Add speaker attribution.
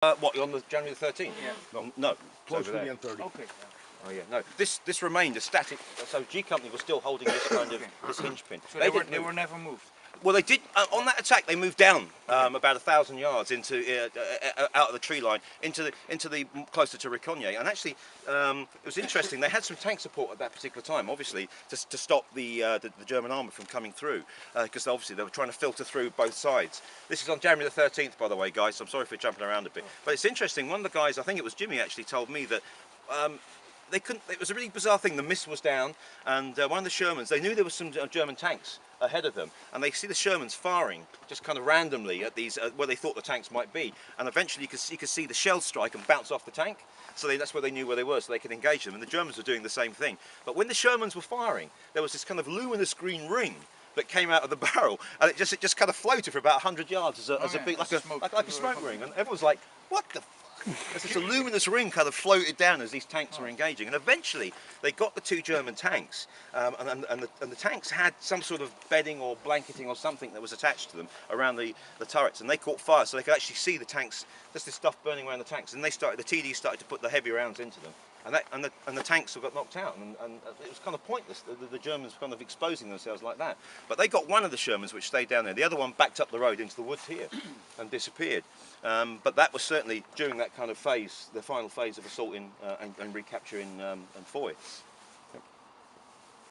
Speaker 1: What, on the January the 13th?
Speaker 2: Yeah.
Speaker 1: No.
Speaker 3: Close to the M30.
Speaker 2: Okay.
Speaker 1: Oh yeah, no. This remained a static. So G Company was still holding this kind of this hinge pin.
Speaker 2: So they were never moved.
Speaker 1: Well, they did on that attack. They moved down about 1,000 yards into out of the tree line into the closer to Ricogne. And actually, it was interesting. They had some tank support at that particular time, obviously, to stop the German armour from coming through, because obviously they were trying to filter through both sides. This is on January the 13th, by the way, guys. So I'm sorry for jumping around a bit, but it's interesting. One of the guys, I think it was Jimmy, actually told me that. They couldn't. It was a really bizarre thing. The mist was down, and one of the Shermans. They knew there was some German tanks ahead of them, and they see the Shermans firing just kind of randomly at these where they thought the tanks might be, and eventually you could see the shell strike and bounce off the tank. So that's where they knew where they were, so they could engage them. And the Germans were doing the same thing. But when the Shermans were firing, there was this kind of luminous green ring that came out of the barrel, and it just kind of floated for about 100 yards as a big like a smoke ring, and everyone was like, "What the?" As this luminous ring kind of floated down as these tanks were engaging, and eventually they got the two German tanks, and the tanks had some sort of bedding or blanketing or something that was attached to them around the turrets, and they caught fire, so they could actually see the tanks, just this stuff burning around the tanks, and the TDs started to put the heavy rounds into them, and the tanks got knocked out, and it was kind of pointless. The Germans were kind of exposing themselves like that. But they got one of the Shermans, which stayed down there. The other one backed up the road into the woods here and disappeared. But that was certainly during that kind of phase, the final phase of assaulting and recapturing Foy.